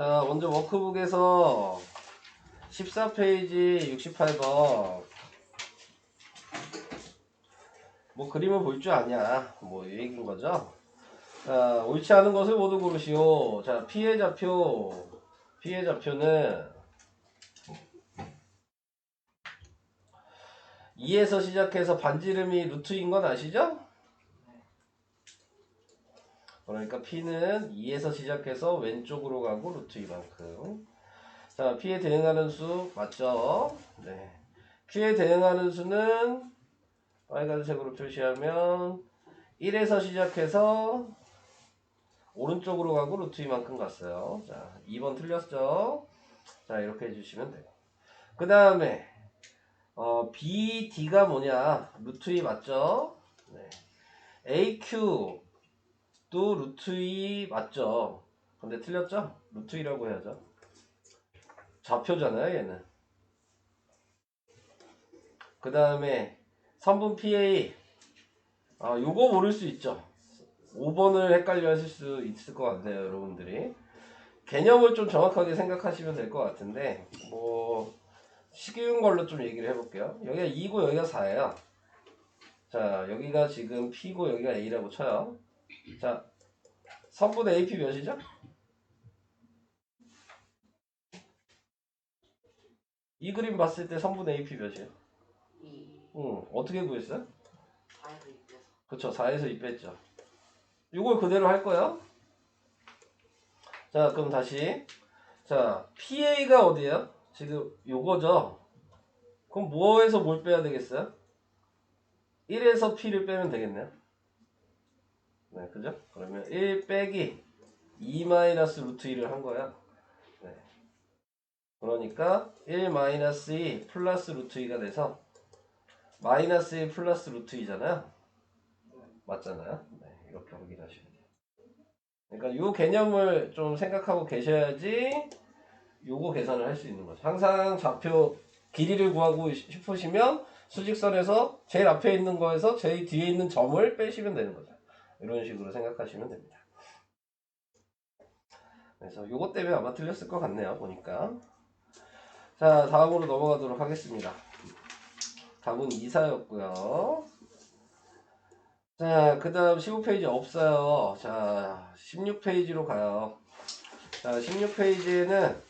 자, 먼저 워크북에서 14페이지 68번. 뭐 그림을 볼 줄 아냐. 뭐 이 얘기인 거죠. 자, 옳지 않은 것을 모두 고르시오. 자, P의 좌표는 2에서 시작해서 반지름이 루트인 건 아시죠? 그러니까 P는 2에서 시작해서 왼쪽으로 가고 루트 이만큼. 자, P에 대응하는 수 맞죠? 네. Q에 대응하는 수는 빨간색으로 표시하면 1에서 시작해서 오른쪽으로 가고 루트 이만큼 갔어요. 자, 2번 틀렸죠? 자, 이렇게 해주시면 돼요. 그 다음에 BD가 뭐냐? 루트 2 맞죠? 네. AQ도 루트 2 맞죠? 근데 틀렸죠? 루트 2라고 해야죠. 좌표잖아요, 얘는. 그 다음에 선분 PA 요거 모를 수 있죠. 5번을 헷갈려 하실 수 있을 것 같아요, 여러분들이. 개념을 좀 정확하게 생각하시면 될 것 같은데, 뭐 쉬운 걸로 좀 얘기를 해볼게요. 여기가 2고 여기가 4예요. 자, 여기가 지금 P고 여기가 A라고 쳐요. 자, 선분의 AP 몇이죠? 이 그림 봤을 때 선분의 AP 몇이에요? 2. 어떻게 구했어요? 4에서 2 빼서. 그쵸, 4에서 2 뺐죠. 이걸 그대로 할 거예요. 자, 그럼 다시. 자, PA가 어디예요? 지금 요거죠? 그럼 뭐에서 뭘 빼야 되겠어요? 1에서 P를 빼면 되겠네요. 네, 그죠? 그러면 1 빼기 2 마이너스 루트 1을 한 거야. 네. 그러니까 1 마이너스 2 플러스 루트 2가 돼서 마이너스 1 플러스 루트 2잖아요. 맞잖아요. 네, 이렇게 확인하시면 돼요. 그러니까 이 개념을 좀 생각하고 계셔야지 요거 계산을 할 수 있는 거죠. 항상 좌표 길이를 구하고 싶으시면 수직선에서 제일 앞에 있는 거에서 제일 뒤에 있는 점을 빼시면 되는 거죠. 이런 식으로 생각하시면 됩니다. 그래서 요거 때문에 아마 틀렸을 것 같네요, 보니까. 자, 다음으로 넘어가도록 하겠습니다. 답은 2사였고요. 자, 그 다음 15페이지 없어요. 자, 16페이지로 가요. 자, 16페이지에는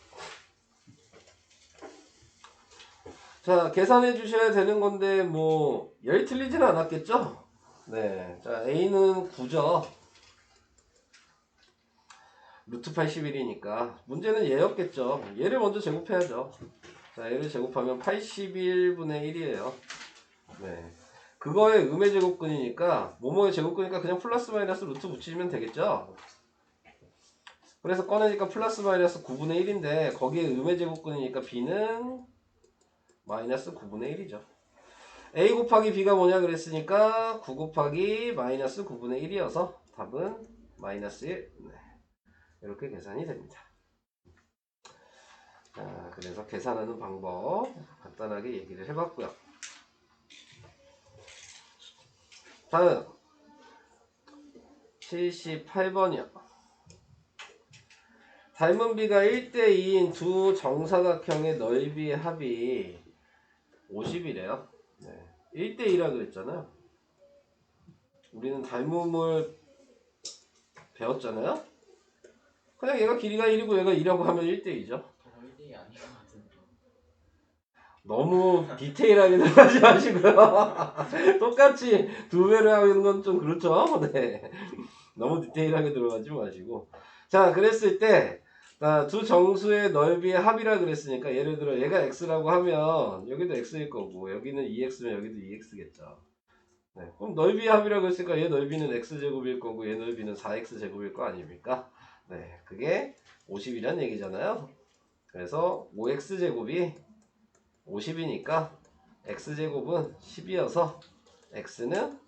자, 계산해 주셔야 되는 건데 뭐 열 틀리지는 않았겠죠? 네. 자, A는 9죠. 루트 81이니까 문제는 얘였겠죠. 얘를 먼저 제곱해야죠. 자, 얘를 제곱하면 81분의 1이에요. 네. 그거의 음의 제곱근이니까 뭐뭐의 제곱근이니까 그냥 플러스 마이너스 루트 붙이면 되겠죠. 그래서 꺼내니까 플러스 마이너스 9분의 1인데 거기에 음의 제곱근이니까 B는 마이너스 9분의 1이죠. A 곱하기 B가 뭐냐 그랬으니까 9 곱하기 마이너스 9분의 1이어서 답은 마이너스 1. 네. 이렇게 계산이 됩니다. 자, 그래서 계산하는 방법 간단하게 얘기를 해봤고요. 다음 78번이요. 닮은 비가 1대2인 두 정사각형의 넓이의 합이 50이래요. 네. 1대2라 그랬잖아요. 우리는 닮음을 배웠잖아요. 그냥 얘가 길이가 1이고 얘가 2라고 하면 1대2죠. 1대2 아닌 것 같은데. 너무 디테일하게 들어가지 마시고요. 똑같이 두 배를 하는 건 좀 그렇죠. 네. 너무 디테일하게 들어가지 마시고. 자, 그랬을 때 두 정수의 넓이의 합이라 그랬으니까 예를 들어 얘가 x라고 하면 여기도 x일 거고 여기는 2x면 여기도 2x겠죠. 네. 그럼 넓이의 합이라고 했으니까 얘 넓이는 x제곱일 거고 얘 넓이는 4x제곱일 거 아닙니까? 네. 그게 50이란 얘기잖아요. 그래서 5x제곱이 50이니까 x제곱은 10이어서 x는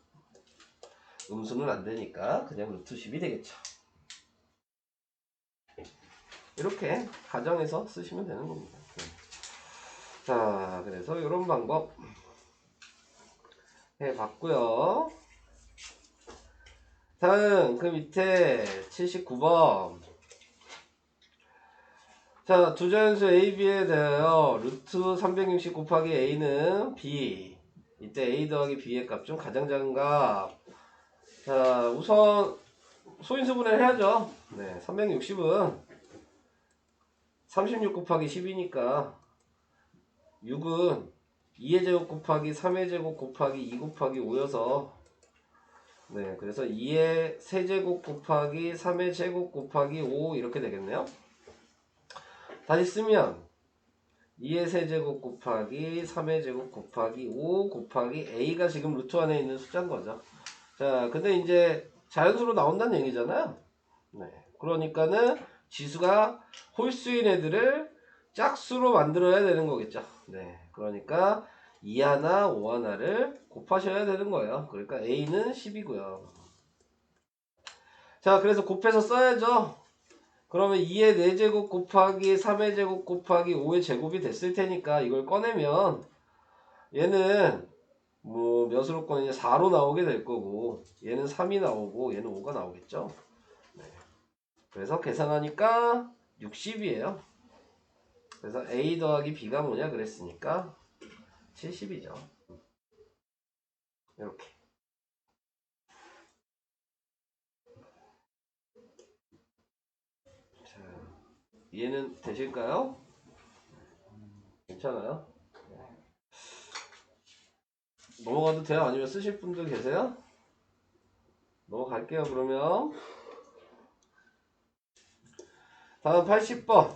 음수는 안 되니까 그냥 루트 10이 되겠죠. 이렇게 가정해서 쓰시면 되는 겁니다. 자, 그래서 이런 방법 해봤고요. 다음 그 밑에 79번 자, 두 자연수 A, B에 대하여 루트 360 곱하기 A는 B. 이때 A 더하기 B의 값 중 가장 작은 값. 자, 우선 소인수분해를 해야죠. 네, 360은 36 곱하기 10이니까 6은 2의 제곱 곱하기 3의 제곱 곱하기 2 곱하기 5여서 네, 그래서 2의 세제곱 곱하기 3의 제곱 곱하기 5 이렇게 되겠네요. 다시 쓰면 2의 세제곱 곱하기 3의 제곱 곱하기 5 곱하기 A가 지금 루트 안에 있는 숫자인 거죠. 자, 근데 이제 자연수로 나온다는 얘기잖아요. 네, 그러니까는 지수가 홀수인 애들을 짝수로 만들어야 되는 거겠죠. 네, 그러니까 2 하나, 5 하나를 곱하셔야 되는 거예요. 그러니까 A는 10이고요. 자, 그래서 곱해서 써야죠. 그러면 2의 4제곱 곱하기 3의 제곱 곱하기 5의 제곱이 됐을 테니까 이걸 꺼내면 얘는 뭐 몇으로 꺼내냐 4로 나오게 될 거고 얘는 3이 나오고 얘는 5가 나오겠죠. 네. 그래서 계산하니까 60이에요. 그래서 A 더하기 B가 뭐냐 그랬으니까 70이죠. 이렇게. 자, 이해는 되실까요? 괜찮아요? 넘어가도 돼요? 아니면 쓰실 분들 계세요? 넘어갈게요. 그러면 다음 80번.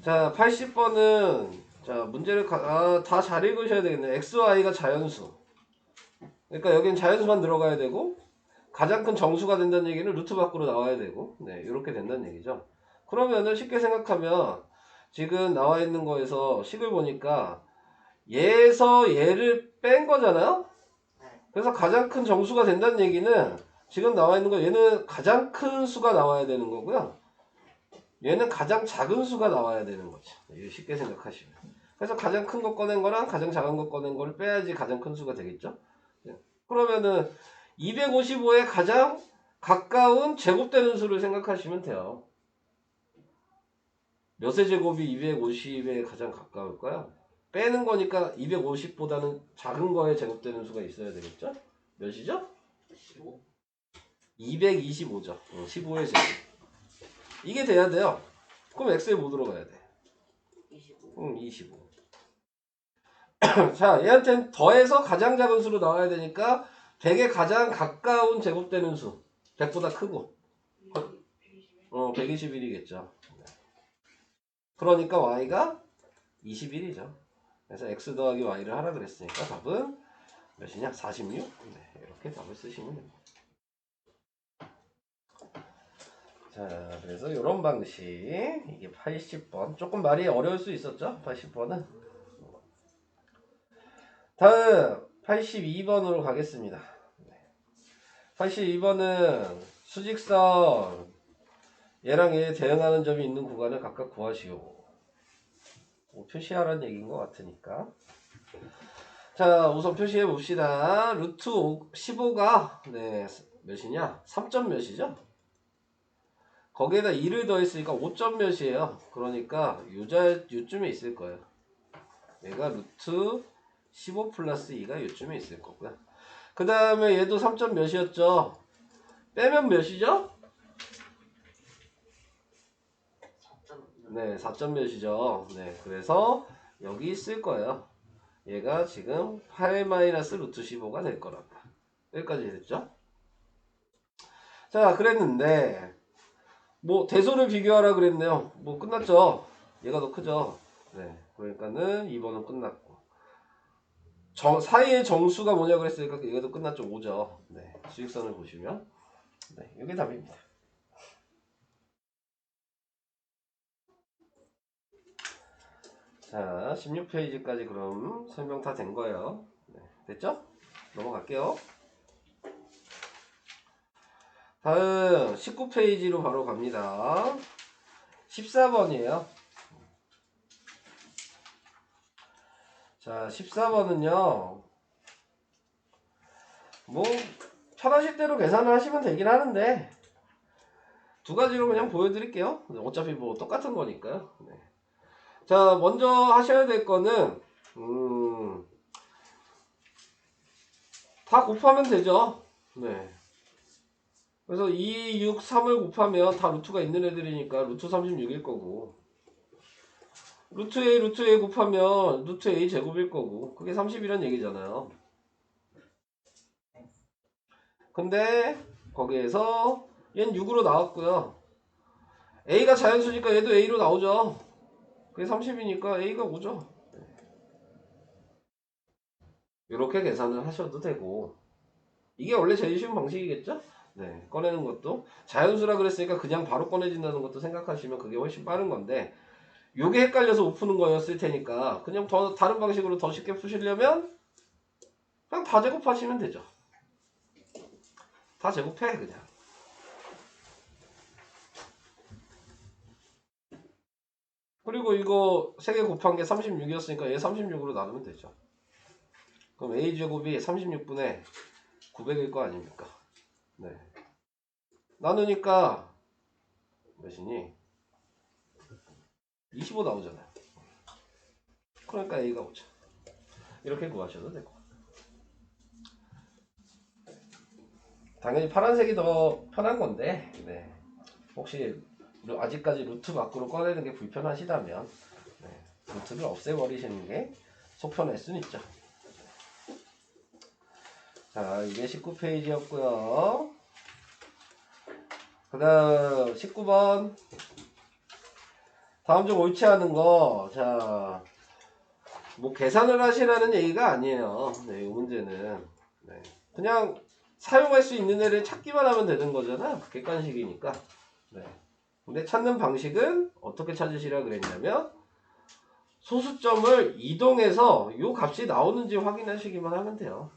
자, 80번은 자 문제를 다 잘 읽으셔야 되겠네. XY가 자연수. 그러니까 여기는 자연수만 들어가야 되고 가장 큰 정수가 된다는 얘기는 루트 밖으로 나와야 되고 네 이렇게 된다는 얘기죠. 그러면은 쉽게 생각하면 지금 나와 있는 거에서 식을 보니까 얘에서 얘를 뺀 거잖아요. 그래서 가장 큰 정수가 된다는 얘기는 지금 나와 있는 거 얘는 가장 큰 수가 나와야 되는 거고요. 얘는 가장 작은 수가 나와야 되는 거죠. 쉽게 생각하시면. 그래서 가장 큰 거 꺼낸 거랑 가장 작은 거 꺼낸 거를 빼야지 가장 큰 수가 되겠죠. 그러면은 255에 가장 가까운 제곱되는 수를 생각하시면 돼요. 몇의 제곱이 250에 가장 가까울까요? 빼는 거니까 250보다는 작은 거에 제곱되는 수가 있어야 되겠죠? 몇이죠? 15? 225죠. 15의 제곱. 이게 돼야 돼요. 그럼 x에 뭐 들어가야 돼? 25. 25. 자, 얘한테는 더해서 가장 작은 수로 나와야 되니까 100에 가장 가까운 제곱되는 수. 100보다 크고. 121이겠죠. 그러니까 y가 21이죠. 그래서 x 더하기 y를 하라 그랬으니까 답은 몇이냐? 46? 네, 이렇게 답을 쓰시면 됩니다. 자, 그래서 이런 방식. 이게 80번. 조금 말이 어려울 수 있었죠? 80번은. 다음 82번으로 가겠습니다. 82번은 수직선 얘랑 얘 대응하는 점이 있는 구간을 각각 구하시오. 뭐 표시하라는 얘기인 것 같으니까. 자, 우선 표시해 봅시다. 루트 15가 네 몇이냐? 3점 몇이죠? 거기에다 2를 더했으니까 5점 몇이에요. 그러니까 요쯤에 있을 거예요. 얘가 루트 15 플러스 2가 요쯤에 있을 거고요. 그 다음에 얘도 3점 몇이었죠? 빼면 몇이죠? 4점. 네, 4점 몇이죠. 네, 그래서 여기 있을 거예요. 얘가 지금 8 마이너스 루트 15가 될 거라고. 여기까지 됐죠? 자, 그랬는데 뭐 대소를 비교하라 그랬네요. 뭐 끝났죠? 얘가 더 크죠? 네, 그러니까는 2번은 끝났고 사이의 정수가 뭐냐 그랬으니까 얘가 더 끝났죠. 5죠. 네, 수직선을 보시면 네, 이게 답입니다. 자, 16페이지까지 그럼 설명 다 된 거예요. 네, 됐죠? 넘어갈게요. 다음 19페이지로 바로 갑니다. 14번이에요. 자, 14번은요. 뭐 편하실 대로 계산을 하시면 되긴 하는데 두 가지로 그냥 보여드릴게요. 어차피 뭐 똑같은 거니까요. 네. 자, 먼저 하셔야 될 거는 다 곱하면 되죠. 네. 그래서 2, 6, 3을 곱하면 다 루트가 있는 애들이니까 루트 36일 거고, 루트 A 곱하면 루트 A 제곱일 거고, 그게 30이란 얘기잖아요. 근데 거기에서 얘는 6으로 나왔고요. A가 자연수니까 얘도 A로 나오죠. 그게 30이니까 A가 5죠. 이렇게 계산을 하셔도 되고, 이게 원래 제일 쉬운 방식이겠죠? 네, 꺼내는 것도 자연수라 그랬으니까 그냥 바로 꺼내진다는 것도 생각하시면 그게 훨씬 빠른 건데, 요게 헷갈려서 못 푸는 거였을 테니까 그냥 더 다른 방식으로 더 쉽게 푸시려면 그냥 다 제곱하시면 되죠. 다 제곱해 그냥. 그리고 이거 3개 곱한 게 36이었으니까 얘 36으로 나누면 되죠. 그럼 a제곱이 36분의 900일 거 아닙니까? 네. 나누니까 몇이니? 25 나오잖아요. 그러니까 a가 5죠. 이렇게 구하셔도 되고. 당연히 파란색이 더 편한 건데, 네. 혹시 아직까지 루트 밖으로 꺼내는 게 불편하시다면, 네. 루트를 없애버리시는 게 속편할 수는 있죠. 자, 이게 19페이지였고요. 그 다음 19번. 다음 중 옳지 않은 거. 자, 뭐 계산을 하시라는 얘기가 아니에요. 네, 이 문제는. 네. 그냥 사용할 수 있는 애를 찾기만 하면 되는 거잖아. 객관식이니까. 네. 근데 찾는 방식은 어떻게 찾으시라 그랬냐면, 소수점을 이동해서 이 값이 나오는지 확인하시기만 하면 돼요.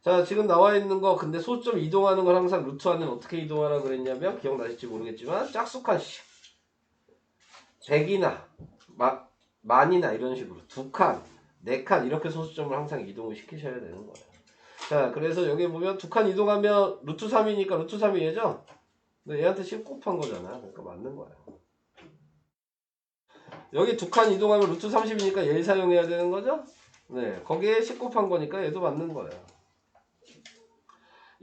자, 지금 나와 있는 거, 근데 소수점 이동하는 걸 항상 루트 안은 어떻게 이동하라 그랬냐면, 기억나실지 모르겠지만 짝수칸씩 100이나 만이나 이런 식으로 2칸, 4칸 이렇게 소수점을 항상 이동을 시키셔야 되는 거예요. 자, 그래서 여기 보면 2칸 이동하면 루트 3이니까 루트 3이 얘죠? 근데 얘한테 10 곱한 거잖아. 그러니까 맞는 거예요. 여기 2칸 이동하면 루트 30이니까 얘를 사용해야 되는 거죠? 네, 거기에 10 곱한 거니까 얘도 맞는 거예요.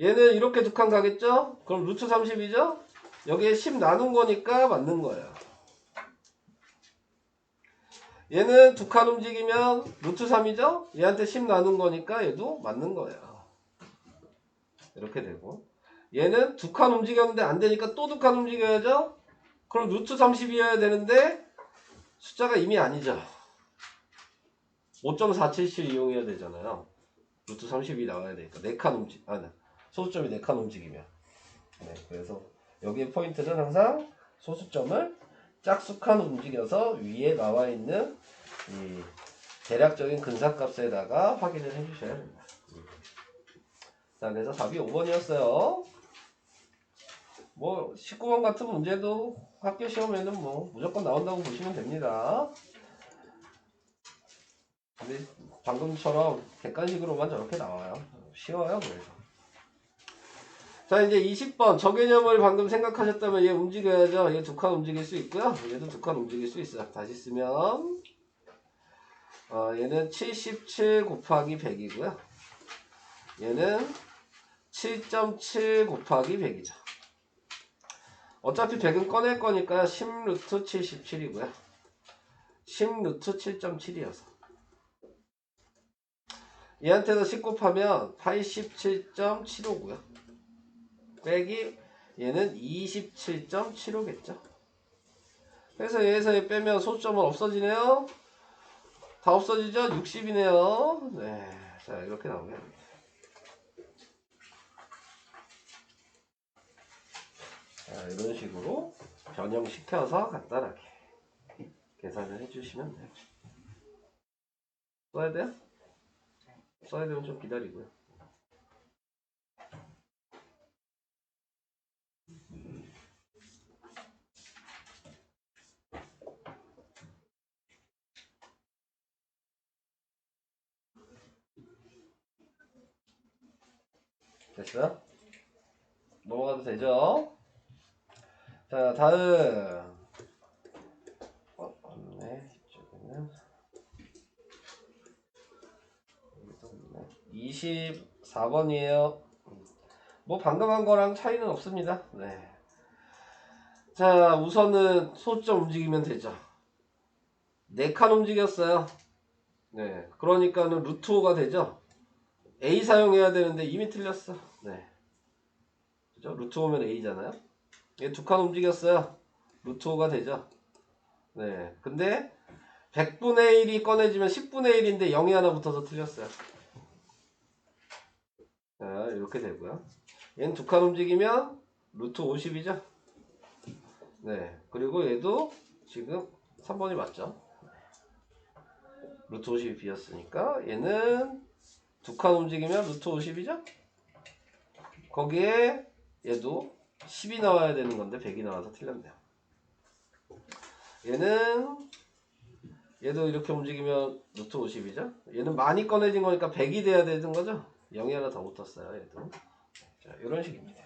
얘는 이렇게 2칸 가겠죠? 그럼 루트 30이죠? 여기에 10 나눈 거니까 맞는 거예요. 얘는 2칸 움직이면 루트 3이죠? 얘한테 10 나눈 거니까 얘도 맞는 거예요. 이렇게 되고, 얘는 2칸 움직였는데 안 되니까 또 2칸 움직여야죠? 그럼 루트 30이어야 되는데 숫자가 이미 아니죠. 5.477 이용해야 되잖아요. 루트 30이 나와야 되니까 4칸 소수점이 4칸 움직이면. 네, 그래서 여기에 포인트는 항상 소수점을 짝수칸 움직여서 위에 나와 있는 이 대략적인 근사값에다가 확인을 해주셔야 됩니다. 자, 그래서 답이 5번이었어요. 뭐 19번 같은 문제도 학교 시험에는 뭐 무조건 나온다고 보시면 됩니다. 근데 방금처럼 객관식으로만 저렇게 나와요. 쉬워요. 그래서. 자, 이제 20번 저개념을 방금 생각하셨다면 얘 움직여야죠. 얘 2칸 움직일 수 있고요. 얘도 2칸 움직일 수 있어요. 다시 쓰면 얘는 77 곱하기 100이고요. 얘는 7.7 곱하기 100이죠. 어차피 100은 꺼낼 거니까 10루트 77이고요. 10루트 7.7이어서 얘한테도 10 곱하면 87.75고요. 빼기 얘는 27.75겠죠. 그래서 얘에서 얘 빼면 소수점은 없어지네요. 다 없어지죠? 60이네요. 네, 자 이렇게 나오게 됩니다. 자, 이런 식으로 변형시켜서 간단하게 계산을 해주시면 돼요. 써야 돼요? 써야 되면 좀 기다리고요. 됐어요? 넘어가도 되죠? 자, 다음. 없네. 이쪽에는. 여기도 없네. 24번이에요. 뭐 방금 한 거랑 차이는 없습니다. 네. 자, 우선은 소점 움직이면 되죠. 4칸 움직였어요. 네. 그러니까는 루트 5가 되죠. A 사용해야 되는데 이미 틀렸어. 네. 그죠? 루트 5면 A잖아요. 얘 2칸 움직였어요. 루트 5가 되죠. 네. 근데 100분의 1이 꺼내지면 10분의 1인데 0이 하나 붙어서 틀렸어요. 자, 이렇게 되고요. 얘는 2칸 움직이면 루트 50이죠. 네. 그리고 얘도 지금 3번이 맞죠. 루트 50이 비었으니까 얘는 2칸 움직이면 루트 50이죠. 거기에 얘도 10이 나와야 되는 건데 100이 나와서 틀렸네요. 얘도 이렇게 움직이면 루트 50이죠. 얘는 많이 꺼내진 거니까 100이 돼야 되는 거죠. 0이 하나 더 붙었어요. 얘도. 자, 이런 식입니다.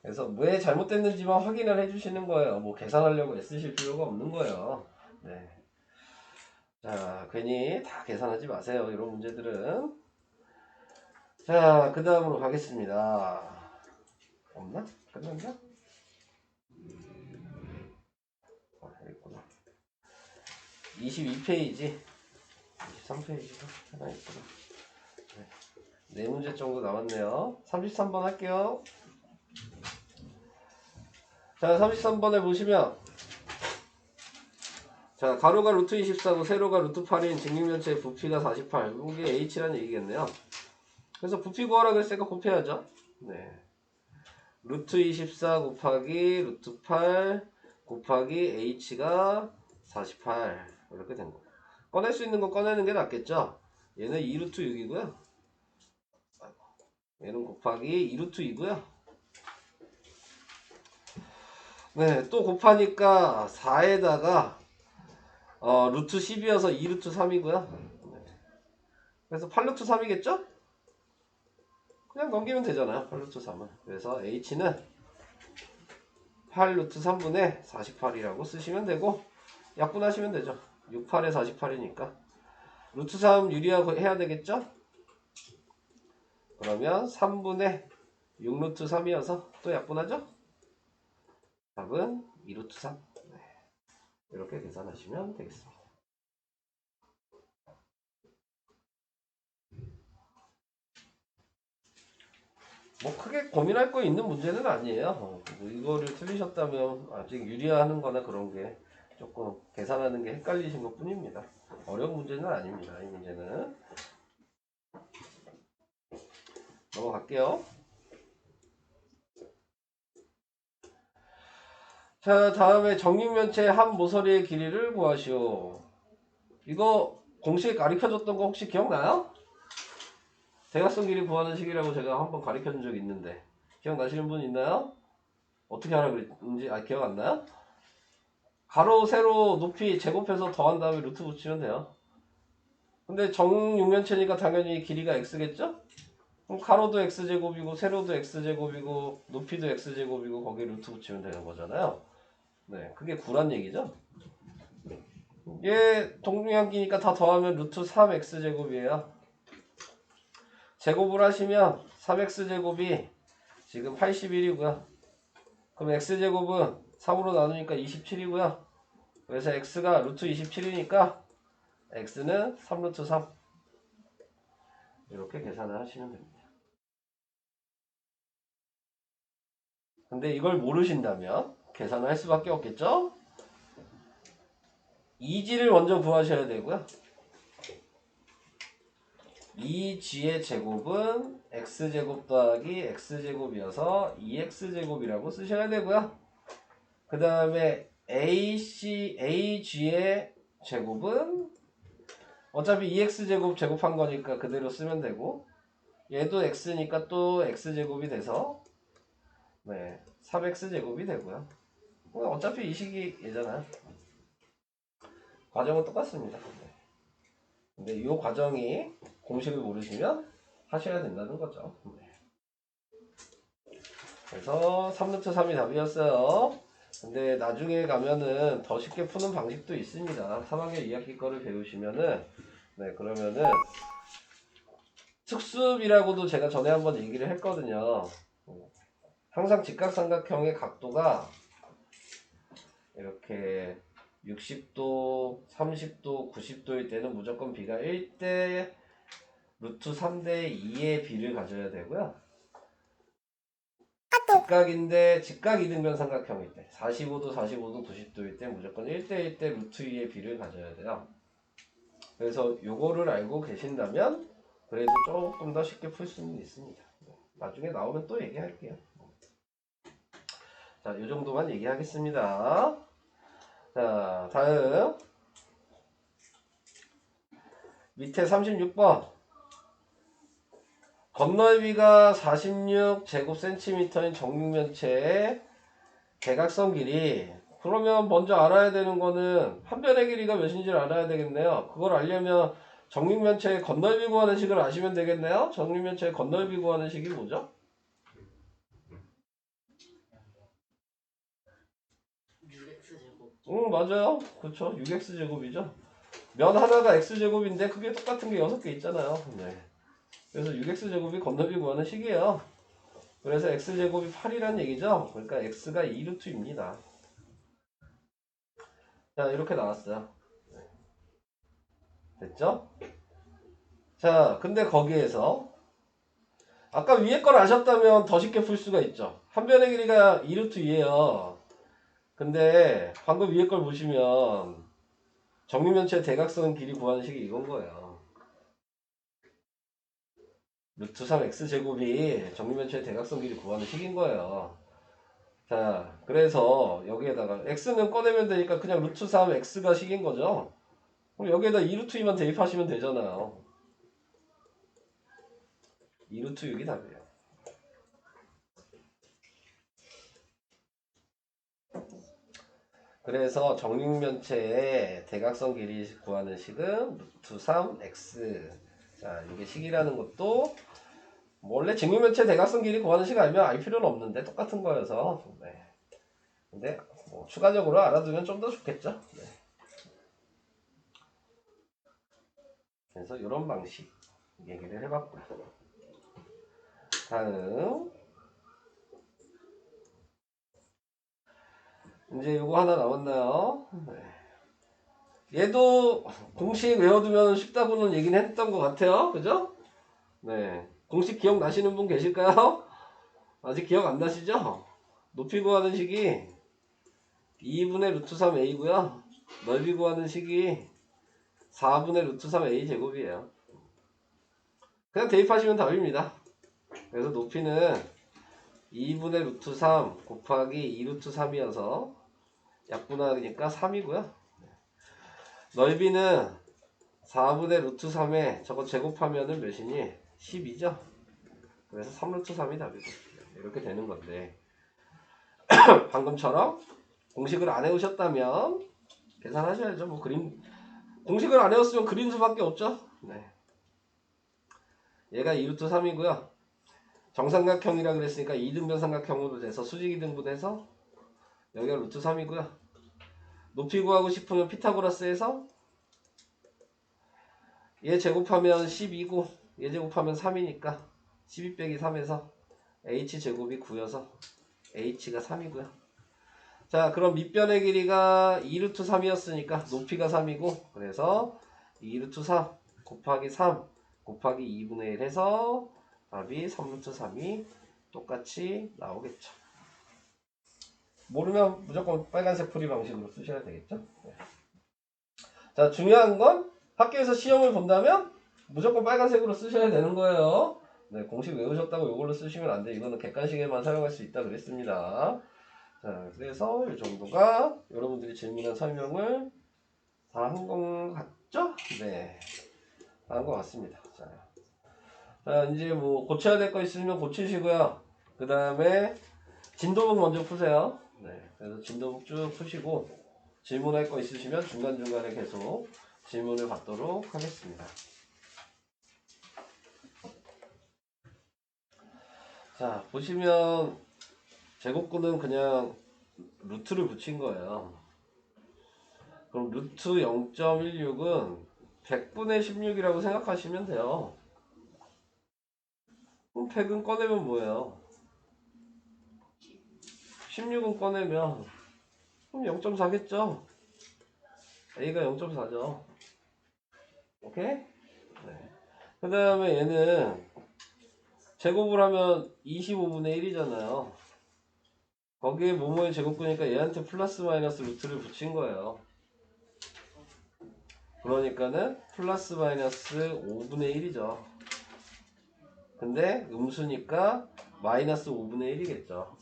그래서 왜 잘못됐는지만 확인을 해주시는 거예요. 뭐 계산하려고 애쓰실 필요가 없는 거예요. 네. 자, 괜히 다 계산하지 마세요. 이런 문제들은. 자, 그 다음으로 가겠습니다. 없나? 끝났나? 여기 있구나. 22페이지. 23페이지가 하나 있구나. 네 문제 정도 남았네요. 33번 할게요. 자, 33번에 보시면, 자, 가로가 루트 24고 세로가 루트 8인 직육면체의 부피가 48. 이게 H라는 얘기겠네요. 그래서 부피 구하라 그랬으니까 곱해야죠. 네. 루트 24 곱하기 루트 8 곱하기 H가 48. 이렇게 된 거. 꺼낼 수 있는 거 꺼내는 게 낫겠죠? 얘는 2루트 6이고요. 얘는 곱하기 2루트 2고요. 네, 또 곱하니까 4에다가 루트 10이어서 2루트 3이고요. 그래서 8루트 3이겠죠? 그냥 넘기면 되잖아요. 8루트 3은. 그래서 H는 8루트 3분의 48이라고 쓰시면 되고 약분하시면 되죠. 6, 8에 48이니까 루트 3 유리해야 되겠죠? 그러면 3분의 6루트 3이어서 또 약분하죠? 답은 2루트 3. 네. 이렇게 계산하시면 되겠습니다. 뭐 크게 고민할 거 있는 문제는 아니에요. 뭐 이거를 틀리셨다면 아직 유리하는 거나 그런 게 조금 계산하는 게 헷갈리신 것 뿐입니다. 어려운 문제는 아닙니다. 이 문제는. 넘어갈게요. 자, 다음에 정육면체의 한 모서리의 길이를 구하시오. 이거 공식 가르쳐줬던 거 혹시 기억나요? 대각선 길이 구하는 식이라고 제가 한번 가르쳐준 적 있는데 기억나시는 분 있나요? 어떻게 하라 그랬는지 기억 안 나요? 가로, 세로, 높이 제곱해서 더한 다음에 루트 붙이면 돼요. 근데 정육면체니까 당연히 길이가 x겠죠? 그럼 가로도 x제곱이고 세로도 x제곱이고 높이도 x제곱이고 거기에 루트 붙이면 되는 거잖아요. 네, 그게 9란 얘기죠. 얘 동등한기니까 다 더하면 루트 3x제곱이에요. 제곱을 하시면 3x제곱이 지금 81이고요. 그럼 x제곱은 3으로 나누니까 27이고요. 그래서 x가 루트 27이니까 x는 3루트 3. 이렇게 계산을 하시면 됩니다. 근데 이걸 모르신다면 계산을 할 수밖에 없겠죠? 2g를 먼저 구하셔야 되고요. 2g의 제곱은 x제곱 더하기 x제곱이어서 2x제곱이라고 쓰셔야 되고요. 그 다음에 ag의 제곱은 어차피 2x제곱 제곱한 거니까 그대로 쓰면 되고 얘도 x니까 또 x제곱이 돼서 네, 3x제곱이 되고요. 어차피 이 식이 얘잖아요. 과정은 똑같습니다. 근데 이 과정이 공식을 모르시면 하셔야 된다는 거죠. 그래서 3루트 3이 답이었어요. 근데 나중에 가면은 더 쉽게 푸는 방식도 있습니다. 3학년 2학기 거를 배우시면은, 네, 그러면은 특수비라고도 제가 전에 한번 얘기를 했거든요. 항상 직각삼각형의 각도가 이렇게 60도, 30도, 90도일 때는 무조건 B가 1대 루트 3대 2의 B를 가져야 되고요. 직각인데 직각 이등변 삼각형일 때 45도, 45도, 90도일 때 무조건 1대 1대 루트 2의 B를 가져야 돼요. 그래서 요거를 알고 계신다면 그래도 조금 더 쉽게 풀 수는 있습니다. 나중에 나오면 또 얘기할게요. 자, 요 정도만 얘기하겠습니다. 자, 다음 밑에 36번 건널비가 46제곱센티미터인 정육면체의 대각선 길이. 그러면 먼저 알아야 되는 거는 한 변의 길이가 몇인지를 알아야 되겠네요. 그걸 알려면 정육면체의 건널비 구하는 식을 아시면 되겠네요. 정육면체의 건널비 구하는 식이 뭐죠? 6x제곱. 맞아요. 그렇죠. 6x제곱이죠. 면 하나가 x제곱인데 그게 똑같은 게 6개 있잖아요. 네. 그래서 6x제곱이 건널비 구하는 식이에요. 그래서 x제곱이 8이란 얘기죠. 그러니까 x가 2루트입니다. 자, 이렇게 나왔어요. 됐죠? 자, 근데 거기에서 아까 위에 걸 아셨다면 더 쉽게 풀 수가 있죠. 한 변의 길이가 2루트이에요. 근데 방금 위에 걸 보시면 정육면체 대각선 길이 구하는 식이 이건 거예요. 루트 3 x제곱이 정육면체 대각선 길이 구하는 식인 거예요. 자, 그래서 여기에다가 x는 꺼내면 되니까 그냥 루트 3 x가 식인 거죠. 그럼 여기에다 2루트 2만 대입하시면 되잖아요. 2루트 6이 답이에요. 그래서 정육면체의 대각선 길이 구하는 식은 루트 3x. 자, 이게 식이라는 것도 원래 정육면체 대각선 길이 구하는 식 알면 알 필요는 없는데 똑같은 거여서. 네. 근데 뭐 추가적으로 알아두면 좀 더 좋겠죠. 네. 그래서 이런 방식 얘기를 해봤고요. 다음 이제 요거 하나 남았나요? 네. 얘도 공식 외워두면 쉽다고는 얘기는 했던 것 같아요. 그죠? 네. 공식 기억나시는 분 계실까요? 아직 기억 안 나시죠? 높이 구하는 식이 2분의 루트 3a고요. 넓이 구하는 식이 4분의 루트 3a 제곱이에요. 그냥 대입하시면 답입니다. 그래서 높이는 2분의 루트 3 곱하기 2 루트 3이어서 약분하니까 3이고요. 넓이는 4분의 루트 3에 저거 제곱하면은 몇이니? 12죠? 그래서 3 루트 3이 답이고 이렇게 되는 건데 방금처럼 공식을 안 해오셨다면 계산하셔야죠. 뭐 그림 공식을 안 해왔으면 그린 수밖에 없죠. 네. 얘가 2루트 3이고요. 정삼각형이라 그랬으니까 이등변 삼각형으로 돼서 수직 이등분해서 여기가 루트 3이고요. 높이 구하고 싶으면 피타고라스에서 얘 제곱하면 12고 얘 제곱하면 3이니까 12 빼기 3에서 h제곱이 9여서 h가 3이고요. 자, 그럼 밑변의 길이가 2루트 3이었으니까 높이가 3이고 그래서 2루트 3 곱하기 3 곱하기 2분의 1 해서 답이 3루트 3이 똑같이 나오겠죠. 모르면 무조건 빨간색 풀이 방식으로 쓰셔야 되겠죠. 네. 자, 중요한 건 학교에서 시험을 본다면 무조건 빨간색으로 쓰셔야 되는 거예요. 네, 공식 외우셨다고 이걸로 쓰시면 안 돼. 이거는 객관식에만 사용할 수 있다 그랬습니다. 자, 그래서 이 정도가 여러분들이 질문한 설명을 다 한 것 같죠? 네, 다 한 것 같습니다. 자, 이제 뭐 고쳐야 될 거 있으면 고치시고요. 그 다음에 진도북 먼저 푸세요. 네, 그래서 진도북 쭉 푸시고 질문할 거 있으시면 중간중간에 계속 질문을 받도록 하겠습니다. 자, 보시면 제곱근은 그냥 루트를 붙인 거예요. 그럼 루트 0.16은 100분의 16이라고 생각하시면 돼요. 그럼 100은 꺼내면 뭐예요? 16은 꺼내면 그럼 0.4겠죠? A가 0.4죠. 오케이? 네. 그 다음에 얘는 제곱을 하면 25분의 1이잖아요. 거기에 뭐뭐의 제곱근이니까 얘한테 플러스 마이너스 루트를 붙인 거예요. 그러니까는 플러스 마이너스 5분의 1이죠. 근데 음수니까 마이너스 5분의 1이겠죠.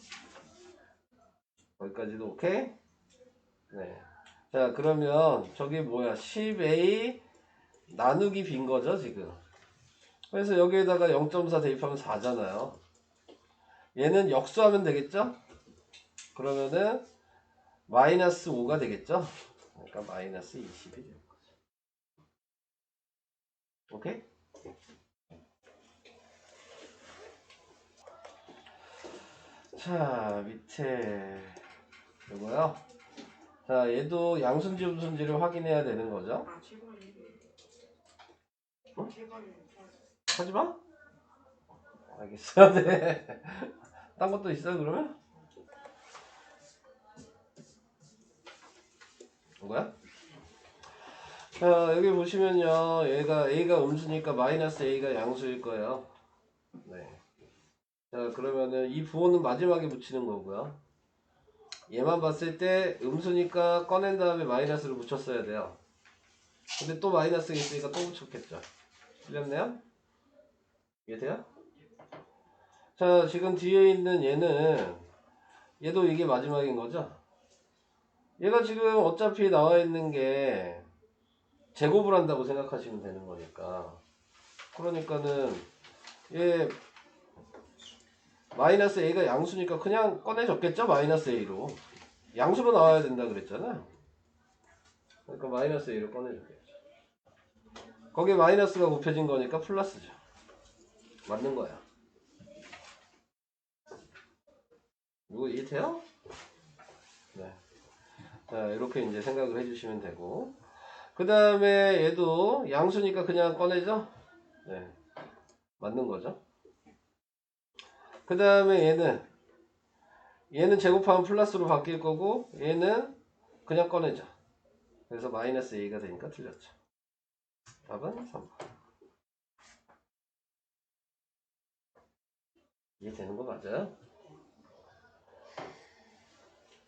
거기까지도 오케이? 네. 자, 그러면 저게 뭐야? 10A 나누기 빈 거죠, 지금. 그래서 여기에다가 0.4 대입하면 4잖아요. 얘는 역수하면 되겠죠? 그러면은 마이너스 5가 되겠죠? 그러니까 마이너스 20이 되는 거죠. 오케이? 자, 밑에 이거요. 자, 얘도 양순지 음순지를 확인해야 되는 거죠. 응? 하지 마? 알겠어. 네. 딴 것도 있어요, 그러면? 뭐야? 자, 여기 보시면요. 얘가 A가 음수니까 마이너스 A가 양수일 거예요. 네. 자, 그러면은 이 부호는 마지막에 붙이는 거고요. 얘만 봤을 때 음수니까 꺼낸 다음에 마이너스를 붙였어야 돼요. 근데 또 마이너스가 있으니까 또 붙였겠죠. 틀렸네요? 이해돼요? 자, 지금 뒤에 있는 얘도 이게 마지막인 거죠? 얘가 지금 어차피 나와 있는 게 제곱을 한다고 생각하시면 되는 거니까. 그러니까는 얘 마이너스 A가 양수니까 그냥 꺼내줬겠죠? 마이너스 A로. 양수로 나와야 된다 그랬잖아. 그러니까 마이너스 A로 꺼내줬겠죠. 거기에 마이너스가 곱해진 거니까 플러스죠. 맞는 거야. 이거 이해돼요? 네. 자, 이렇게 이제 생각을 해주시면 되고. 그 다음에 얘도 양수니까 그냥 꺼내죠? 네. 맞는 거죠. 그 다음에 얘는 제곱하면 플러스로 바뀔 거고, 얘는 그냥 꺼내죠. 그래서 마이너스 A가 되니까 틀렸죠. 답은 3번. 이해되는 거 맞아요?